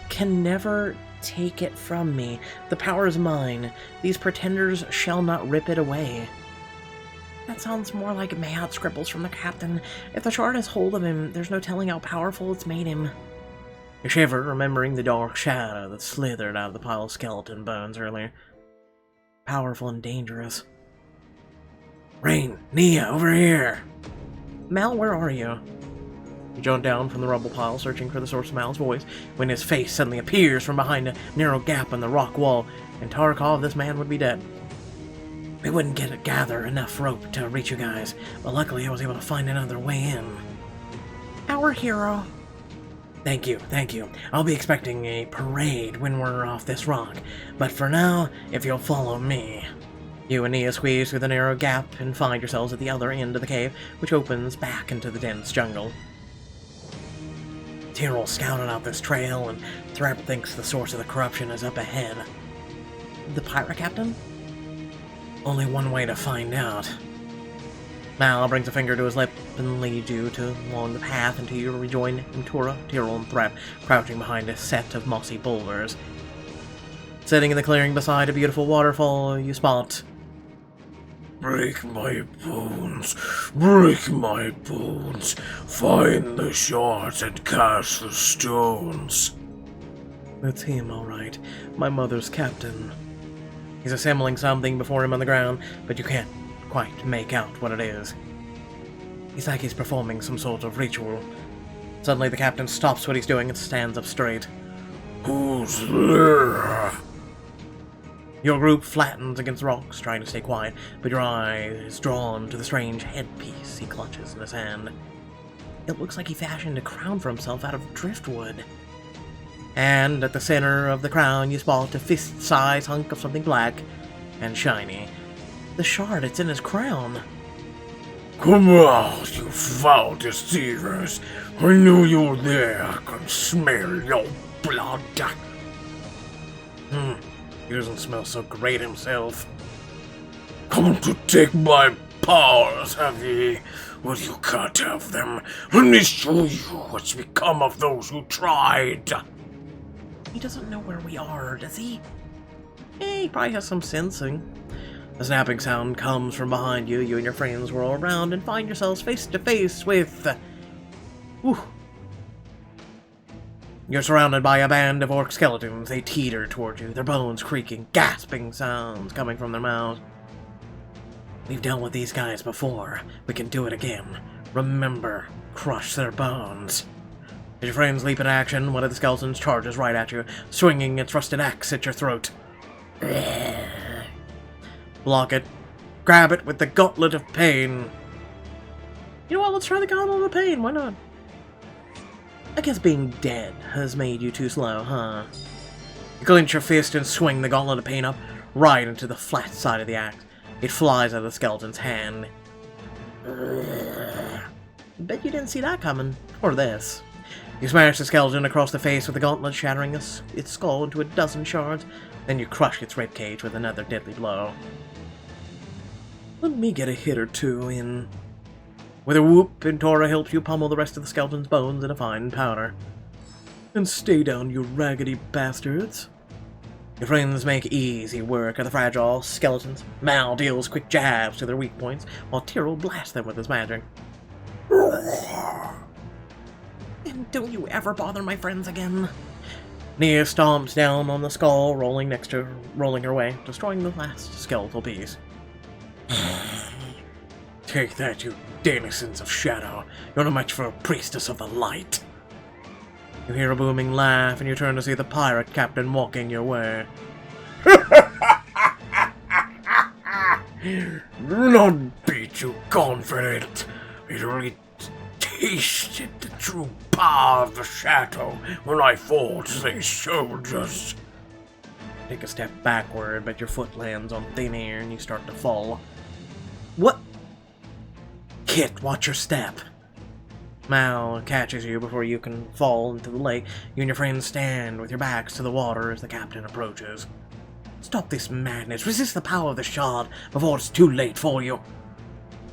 Can never take it from me. The power is mine. These pretenders shall not rip it away. That sounds more like mad scribbles from the captain. If the shard has hold of him, there's no telling how powerful it's made him. You shiver, remembering the dark shadow that slithered out of the pile of skeleton bones earlier. Powerful and dangerous. Rain, Nia, over here! Mal, where are you? You jump down from the rubble pile, searching for the source of Mal's voice, when his face suddenly appears from behind a narrow gap in the rock wall, and Tarkov, this man would be dead. We wouldn't gather enough rope to reach you guys, but luckily I was able to find another way in. Our hero. Thank you. I'll be expecting a parade when we're off this rock, but for now, if you'll follow me. You and Nia squeeze through the narrow gap and find yourselves at the other end of the cave, which opens back into the dense jungle. Tyrell scouted out this trail, and Thrap thinks the source of the corruption is up ahead. The pirate captain? Only one way to find out. Mal brings a finger to his lip and leads you along the path until you rejoin Mtura, Tyrell, and Thrap, crouching behind a set of mossy boulders. Sitting in the clearing beside a beautiful waterfall, you spot Break my bones, break my bones. Find the shards and cast the stones. That's him, all right. My mother's captain. He's assembling something before him on the ground, but you can't quite make out what it is. It's like he's performing some sort of ritual. Suddenly the captain stops what he's doing and stands up straight. Who's there? Your group flattens against rocks, trying to stay quiet, but your eye is drawn to the strange headpiece he clutches in his hand. It looks like he fashioned a crown for himself out of driftwood. And at the center of the crown you spot a fist-sized hunk of something black and shiny. The shard, it's in his crown. Come out, you foul deceivers. I knew you were there. I can smell your blood. He doesn't smell so great himself. Come to take my powers, have ye? Well, you can't have them. Let me show you what's become of those who tried. He doesn't know where we are, does he? He probably has some sensing. A snapping sound comes from behind you. You and your friends whirl around and find yourselves face to face with... You're surrounded by a band of orc skeletons. They teeter toward you, their bones creaking, gasping sounds coming from their mouths. We've dealt with these guys before. We can do it again. Remember, crush their bones. As your friends leap in action, one of the skeletons charges right at you, swinging its rusted axe at your throat. Block it. Grab it with the Gauntlet of Pain. You know what, let's try the Gauntlet of Pain, why not? I guess being dead has made you too slow, huh? You clench your fist and swing the Gauntlet of Pain up right into the flat side of the axe. It flies out of the skeleton's hand. Bet you didn't see that coming. Or this. You smash the skeleton across the face with the gauntlet, shattering its skull into a dozen shards. Then you crush its ribcage with another deadly blow. Let me get a hit or two in. With a whoop, Ventura helps you pummel the rest of the skeleton's bones into fine powder. And stay down, you raggedy bastards. Your friends make easy work of the fragile skeletons. Mal deals quick jabs to their weak points, while Tyrrell blasts them with his magic. And don't you ever bother my friends again. Nia stomps down on the skull, rolling her way, destroying the last skeletal piece. Take that, you denizens of shadow. You're not much for a priestess of the light. You hear a booming laugh, and you turn to see the pirate captain walking your way. Do not be too confident. It really tasted the true power of the shadow when I fought these soldiers. Take a step backward, but your foot lands on thin air and you start to fall. What? Kit, watch your step. Mal catches you before you can fall into the lake. You and your friends stand with your backs to the water as the captain approaches. Stop this madness. Resist the power of the shard before it's too late for you.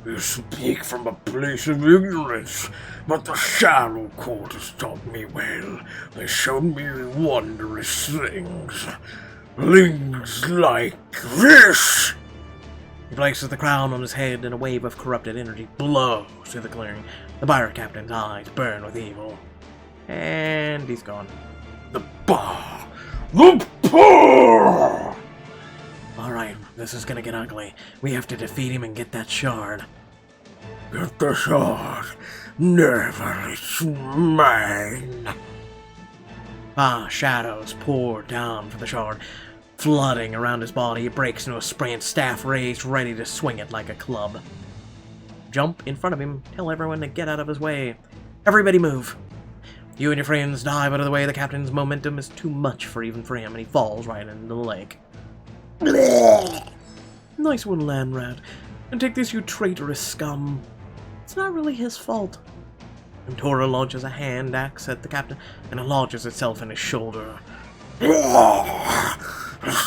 You speak from a place of ignorance, but the Shadow Court has taught me well. They showed me wondrous things. Things like this! He places the crown on his head and a wave of corrupted energy blows through the clearing. The pirate captain's eyes burn with evil. And he's gone. The bar! The bar! Alright, this is gonna get ugly. We have to defeat him and get that shard. Get the shard. Never it's mine. Shadows pour down from the shard, flooding around his body. It breaks into a sprint, staff raised, ready to swing it like a club. Jump in front of him, tell everyone to get out of his way. Everybody move. You and your friends dive out of the way. The captain's momentum is too much for him, and he falls right into the lake. Nice one, land rat. And take this, you traitorous scum. It's not really his fault. And Tora launches a hand axe at the captain, and it lodges itself in his shoulder. This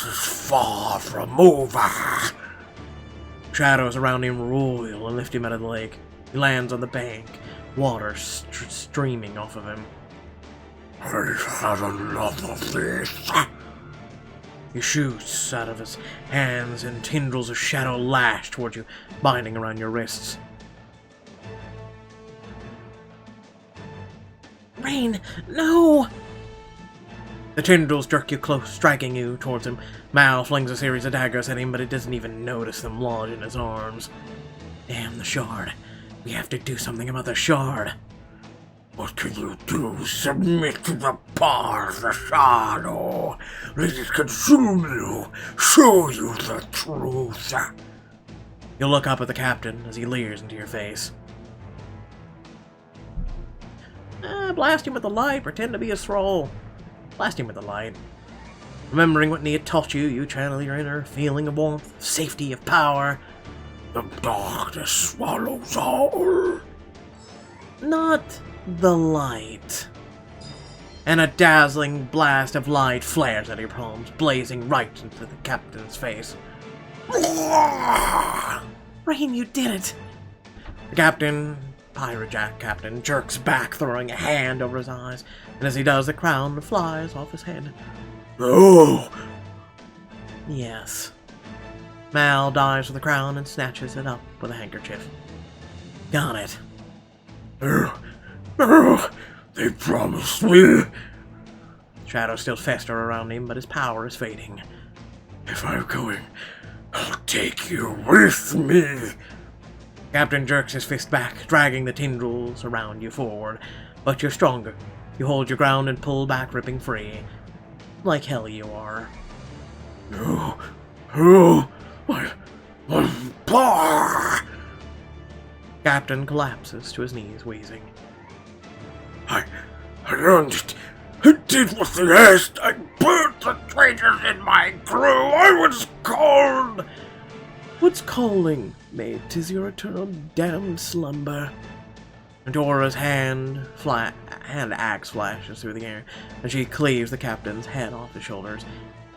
is far from over. Shadows around him roil and lift him out of the lake. He lands on the bank, water streaming off of him. I've had enough of this. He shoots out of his hands and tendrils of shadow lash towards you, binding around your wrists. Rain, no! The tendrils jerk you close, striking you towards him. Mal flings a series of daggers at him, but he doesn't even notice them lodge in his arms. Damn the shard. We have to do something about the shard. What can you do? Submit to the power of the shadow. Let it consume you. Show you the truth. You look up at the captain as he leers into your face. Blast him with the light. Pretend to be a thrall. Blast him with the light. Remembering what Nia taught you, you channel your inner feeling of warmth, of safety, of power. The darkness swallows all. Not the light. And a dazzling blast of light flares out of your palms, blazing right into the captain's face. Rain, you did it! The captain, Pirate Jack Captain, jerks back, throwing a hand over his eyes, and as he does, the crown flies off his head. No! Yes. Mal dives for the crown and snatches it up with a handkerchief. Got it. They promised me. Shadows still fester around him, but his power is fading. If I'm going, I'll take you with me. Captain jerks his fist back, dragging the tendrils around you forward. But you're stronger. You hold your ground and pull back, ripping free. Like hell you are. No. My power. Captain collapses to his knees, wheezing. I earned it. I did what they asked. I burnt the traitors in my crew. I was called. What's calling, mate? 'Tis your eternal damned slumber. Dora's hand axe flashes through the air, and she cleaves the captain's head off his shoulders.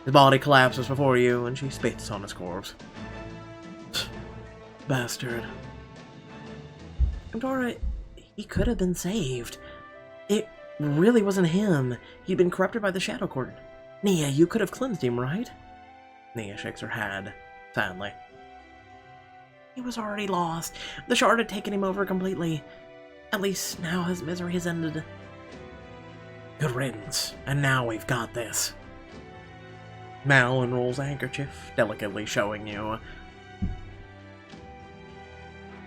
His body collapses before you, and she spits on his corpse. Bastard. Dora, he could have been saved. It really wasn't him. He'd been corrupted by the Shadow Court. Nia, you could have cleansed him, right? Nia shakes her head, sadly. He was already lost. The shard had taken him over completely. At least now his misery has ended. Good riddance. And now we've got this. Mal unrolls a handkerchief, delicately showing you.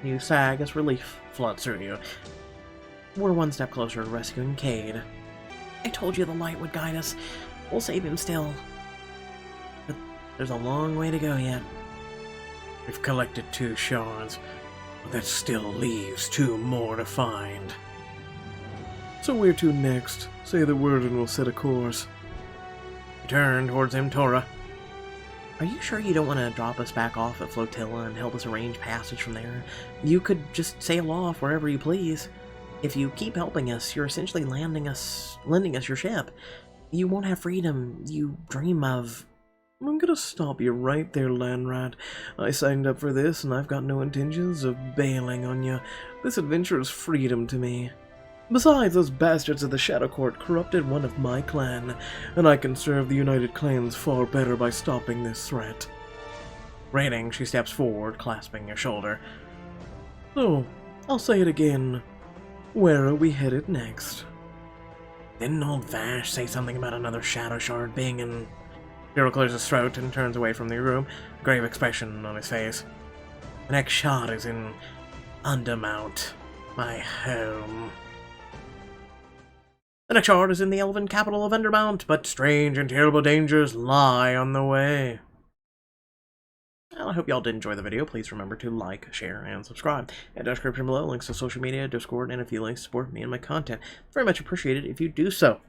You sag as relief floods through you. We're one step closer to rescuing Cade. I told you the light would guide us. We'll save him still. But there's a long way to go yet. We've collected 2 shards, but that still leaves 2 more to find. So where to next? Say the word and we'll set a course. You turn towards him, Tora. Are you sure you don't want to drop us back off at Flotilla and help us arrange passage from there? You could just sail off wherever you please. If you keep helping us, you're essentially lending us your ship. You won't have freedom you dream of. I'm gonna stop you right there, Landrat. I signed up for this, and I've got no intentions of bailing on you. This adventure is freedom to me. Besides, those bastards of the Shadow Court corrupted one of my clan, and I can serve the United Clans far better by stopping this threat. Raining, she steps forward, clasping your shoulder. So, I'll say it again. Where are we headed next? Didn't old Vash say something about another Shadow Shard being in... Hero clears his throat and turns away from the room, a grave expression on his face. The next shot is in Undermount, my home. The next shard is in the elven capital of Undermount, but strange and terrible dangers lie on the way. Well, I hope y'all did enjoy the video. Please remember to like, share, and subscribe. In the description below, links to social media, Discord, and a few links to support me and my content. Very much appreciated if you do so.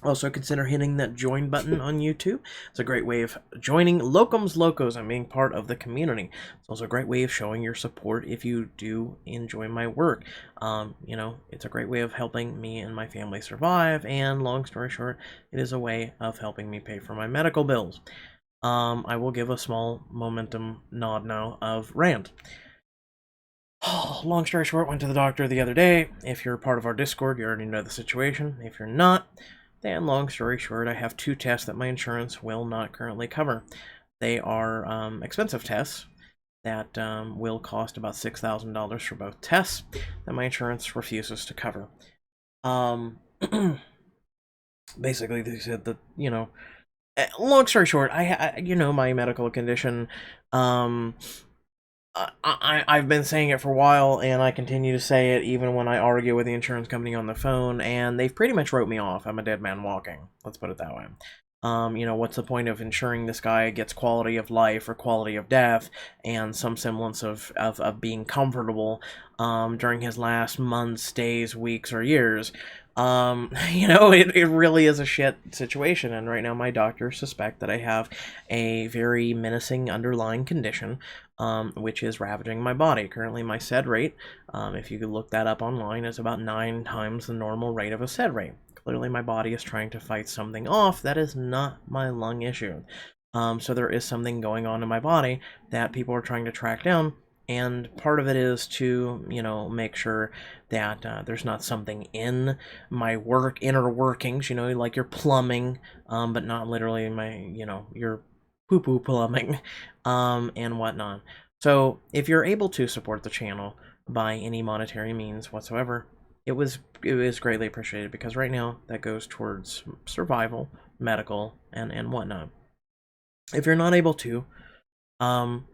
Also, consider hitting that join button on YouTube. It's a great way of joining Locums Locos and being part of the community. It's also a great way of showing your support if you do enjoy my work. You know, it's a great way of helping me and my family survive, and long story short, it is a way of helping me pay for my medical bills. I will give a small momentum nod now of rant. Long story short, went to the doctor the other day. If you're part of our Discord, you already know the situation. If you're not, And long story short, I have 2 tests that my insurance will not currently cover. They are expensive tests that will cost about $6,000 for both tests that my insurance refuses to cover. Basically, they said that, long story short, my medical condition, I've been saying it for a while, and I continue to say it even when I argue with the insurance company on the phone, and they've pretty much wrote me off. I'm a dead man walking. Let's put it that way. What's the point of ensuring this guy gets quality of life or quality of death and some semblance of being comfortable during his last months, days, weeks, or years? It really is a shit situation, and right now my doctors suspect that I have a very menacing underlying condition, which is ravaging my body. Currently, my SED rate, if you could look that up online, is about 9 times the normal rate of a SED rate. Clearly, my body is trying to fight something off that is not my lung issue. So there is something going on in my body that people are trying to track down, and part of it is to, make sure that there's not something in my inner workings, like your plumbing, but not literally my, your poo-poo plumbing, and whatnot. So if you're able to support the channel by any monetary means whatsoever, it was greatly appreciated, because right now that goes towards survival, medical, and whatnot. If you're not able to,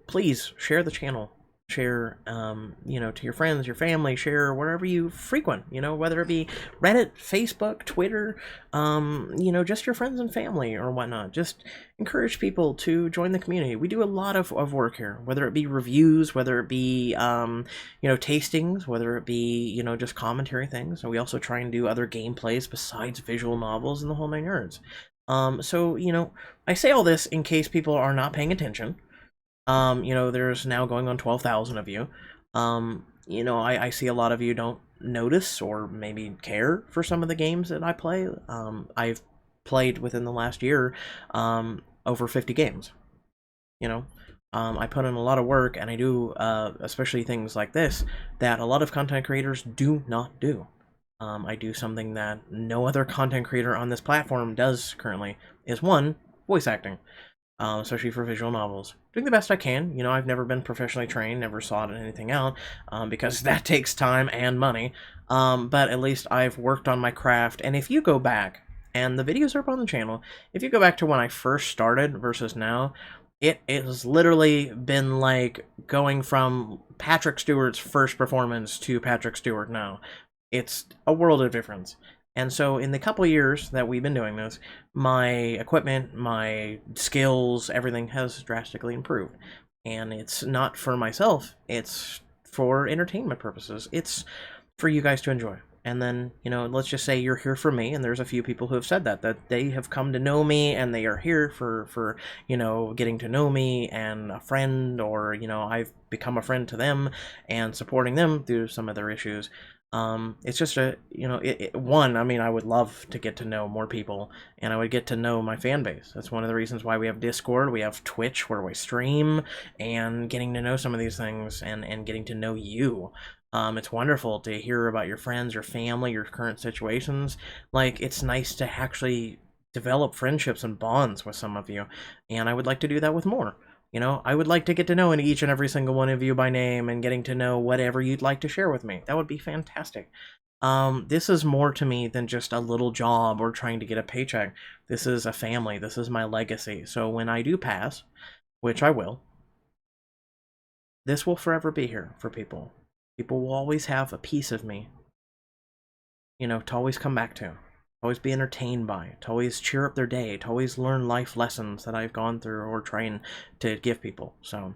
please share the channel. Share, to your friends, your family, share wherever you frequent, whether it be Reddit, Facebook, Twitter, just your friends and family or whatnot. Just encourage people to join the community. We do a lot of work here, whether it be reviews, whether it be, tastings, whether it be, just commentary things. And we also try and do other gameplays besides visual novels and the whole 9 yards. I say all this in case people are not paying attention. There's now going on 12,000 of you. I see a lot of you don't notice or maybe care for some of the games that I play. I've played within the last year over 50 games. I put in a lot of work, and I do, especially things like this, that a lot of content creators do not do. I do something that no other content creator on this platform does currently, is one, voice acting. Especially for visual novels. Doing the best I can. I've never been professionally trained, never sought anything out, because that takes time and money. But at least I've worked on my craft, and if you go back, and the videos are up on the channel, if you go back to when I first started versus now, it has literally been like going from Patrick Stewart's first performance to Patrick Stewart now. It's a world of difference. And so in the couple of years that we've been doing this, my equipment, my skills, everything has drastically improved. And it's not for myself, it's for entertainment purposes. It's for you guys to enjoy. And then, let's just say you're here for me, and there's a few people who have said that they have come to know me, and they are here for getting to know me and a friend, or, I've become a friend to them and supporting them through some of their issues. It's just I would love to get to know more people, and I would get to know my fan base. That's one of the reasons why we have Discord, we have Twitch where we stream, and getting to know some of these things, and getting to know you. It's wonderful to hear about your friends, your family, your current situations. Like, it's nice to actually develop friendships and bonds with some of you, and I would like to do that with more. I would like to get to know each and every single one of you by name, and getting to know whatever you'd like to share with me. That would be fantastic. This is more to me than just a little job or trying to get a paycheck. This is a family. This is my legacy. So when I do pass, which I will, this will forever be here for people. People will always have a piece of me, to always come back to. Always be entertained by, to always cheer up their day, to always learn life lessons that I've gone through or trying to give people. So,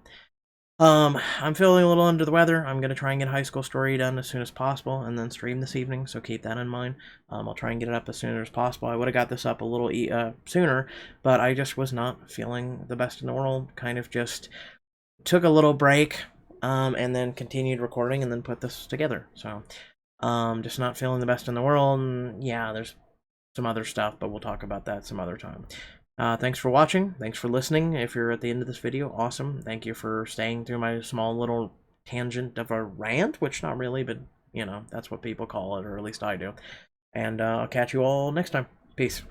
I'm feeling a little under the weather. I'm going to try and get High School Story done as soon as possible, and then stream this evening, so keep that in mind. I'll try and get it up as soon as possible. I would have got this up a little sooner, but I just was not feeling the best in the world. Kind of just took a little break, and then continued recording, and then put this together. So, just not feeling the best in the world, and yeah, there's some other stuff, but we'll talk about that some other time. Thanks for watching. Thanks for listening. If you're at the end of this video, awesome. Thank you for staying through my small little tangent of a rant, which not really, but, that's what people call it, or at least I do. And I'll catch you all next time. Peace.